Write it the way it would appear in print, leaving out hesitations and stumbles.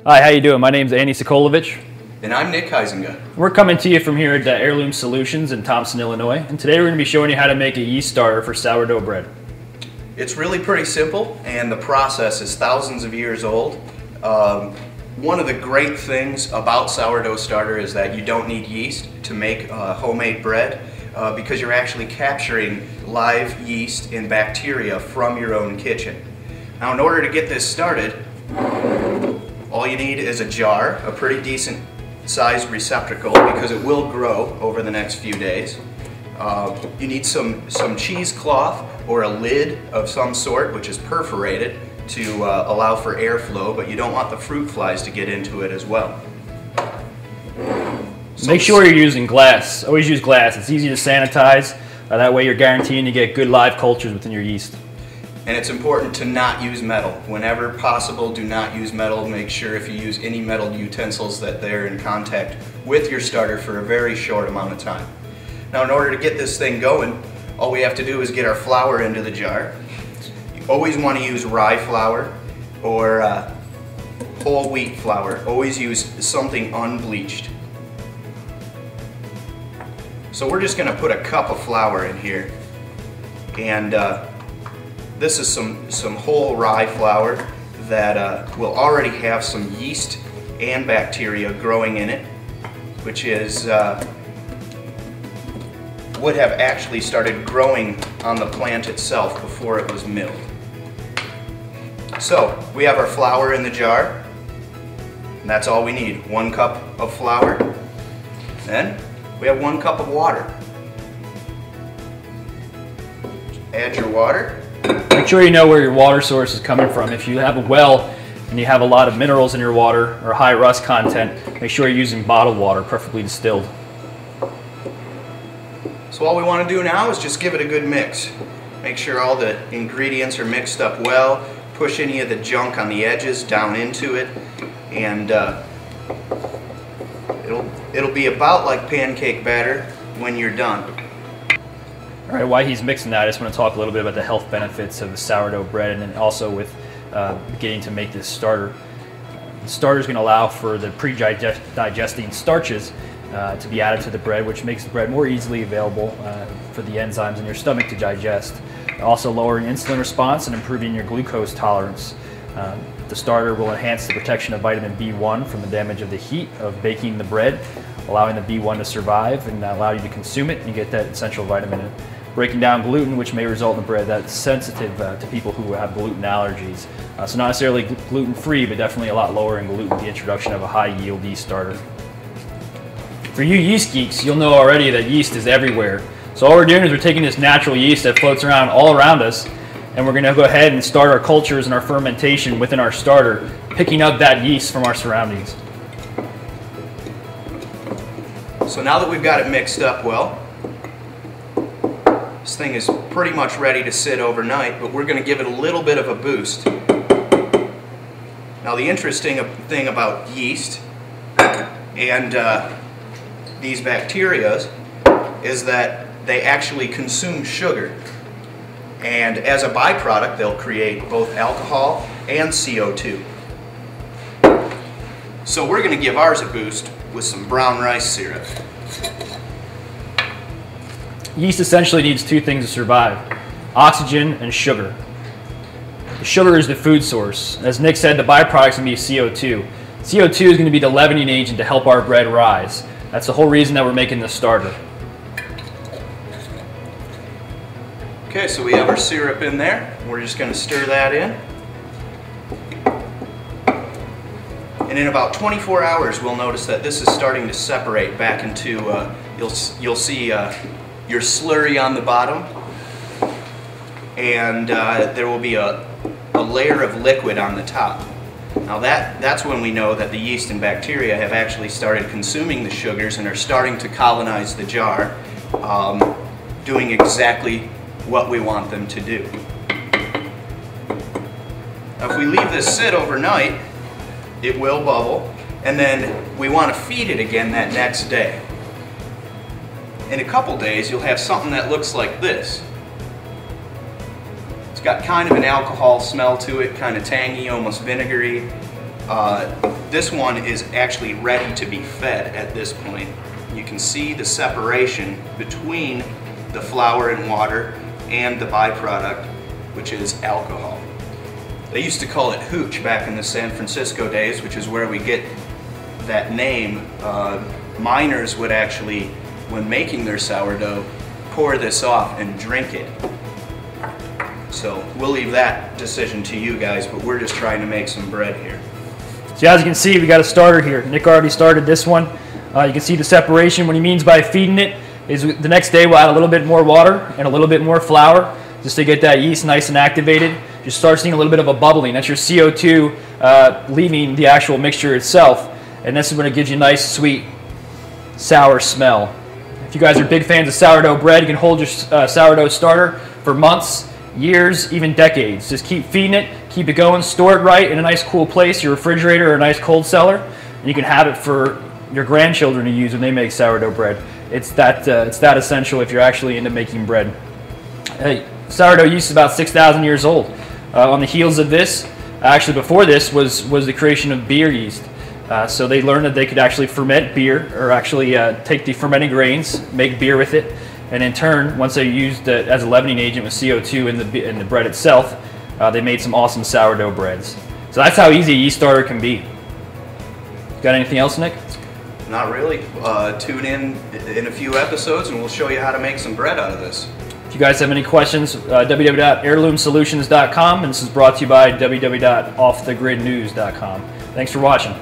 Hi, how you doing? My name's Andy Sokolovic. And I'm Nick Huizinga. We're coming to you from here at Heirloom Solutions in Thompson, Illinois. And today we're going to be showing you how to make a yeast starter for sourdough bread. It's really pretty simple, and the process is thousands of years old. One of the great things about sourdough starter is that you don't need yeast to make homemade bread because you're actually capturing live yeast and bacteria from your own kitchen. Now, in order to get this started, all you need is a jar, a pretty decent sized receptacle because it will grow over the next few days. You need some cheesecloth or a lid of some sort which is perforated to allow for airflow, but you don't want the fruit flies to get into it as well. So make sure you're using glass. Always use glass. It's easy to sanitize. That way you're guaranteeing to get good live cultures within your yeast. And it's important to not use metal. Whenever possible, do not use metal. Make sure if you use any metal utensils that they're in contact with your starter for a very short amount of time. Now, in order to get this thing going, all we have to do is get our flour into the jar. You always want to use rye flour or whole wheat flour. Always use something unbleached. So we're just going to put a cup of flour in here, and this is some whole rye flour that will already have some yeast and bacteria growing in it, which is would have actually started growing on the plant itself before it was milled. So we have our flour in the jar, and that's all we need. 1 cup of flour. Then we have 1 cup of water. Add your water. Make sure you know where your water source is coming from. If you have a well and you have a lot of minerals in your water or high rust content, make sure you're using bottled water, preferably distilled. So all we want to do now is just give it a good mix. Make sure all the ingredients are mixed up well. Push any of the junk on the edges down into it, and it'll be about like pancake batter when you're done. All right, while he's mixing that, I just want to talk a little bit about the health benefits of the sourdough bread, and then also with beginning to make this starter. The starter is going to allow for the pre-digesting starches to be added to the bread, which makes the bread more easily available for the enzymes in your stomach to digest. Also lowering insulin response and improving your glucose tolerance. The starter will enhance the protection of vitamin B1 from the damage of the heat of baking the bread, allowing the B1 to survive and allow you to consume it and you get that essential vitamin. Breaking down gluten, which may result in bread that's sensitive to people who have gluten allergies. So not necessarily gluten-free, but definitely a lot lower in gluten with the introduction of a high-yield yeast starter. For you yeast geeks, you'll know already that yeast is everywhere. So all we're doing is we're taking this natural yeast that floats around all around us, and we're going to go ahead and start our cultures and our fermentation within our starter, picking up that yeast from our surroundings. So now that we've got it mixed up well, this thing is pretty much ready to sit overnight, but we're going to give it a little bit of a boost. Now the interesting thing about yeast and these bacteria is that they actually consume sugar. And as a byproduct, they'll create both alcohol and CO2. So we're going to give ours a boost with some brown rice syrup. Yeast essentially needs 2 things to survive: oxygen and sugar. The sugar is the food source. As Nick said, the byproduct is going to be CO2. CO2 is going to be the leavening agent to help our bread rise. That's the whole reason that we're making this starter. Okay, so we have our syrup in there. We're just going to stir that in. And in about 24 hours, we'll notice that this is starting to separate back into, you'll see your slurry on the bottom, and there will be a layer of liquid on the top. Now that's when we know that the yeast and bacteria have actually started consuming the sugars and are starting to colonize the jar, doing exactly what we want them to do. Now if we leave this sit overnight, it will bubble, and then we want to feed it again that next day. In a couple days, you'll have something that looks like this. got kind of an alcohol smell to it, kind of tangy, almost vinegary. This one is actually ready to be fed at this point. You can see the separation between the flour and water and the byproduct, which is alcohol. They used to call it hooch back in the San Francisco days, which is where we get that name. Miners would actually, when making their sourdough, pour this off and drink it. So we'll leave that decision to you guys, but we're just trying to make some bread here. So as you can see, we got a starter here. Nick already started this one. You can see the separation. What he means by feeding it is the next day we'll add a little bit more water and a little bit more flour just to get that yeast nice and activated. You start seeing a little bit of a bubbling. That's your CO2 leaving the actual mixture itself. And this is when it gives you a nice, sweet, sour smell. If you guys are big fans of sourdough bread, you can hold your sourdough starter for months, years, even decades. Just keep feeding it, keep it going, store it right in a nice cool place, your refrigerator or a nice cold cellar, and you can have it for your grandchildren to use when they make sourdough bread. It's that essential if you're actually into making bread. Hey, sourdough yeast is about 6,000 years old. On the heels of this, actually before this was the creation of beer yeast. So they learned that they could actually ferment beer, or actually take the fermented grains, make beer with it, and in turn, once they used it as a leavening agent with CO2 in the bread itself, they made some awesome sourdough breads. So that's how easy a yeast starter can be. Got anything else, Nick? Not really. Tune in a few episodes and we'll show you how to make some bread out of this. If you guys have any questions, www.heirloomsolutions.com, and this is brought to you by www.offthegridnews.com. Thanks for watching.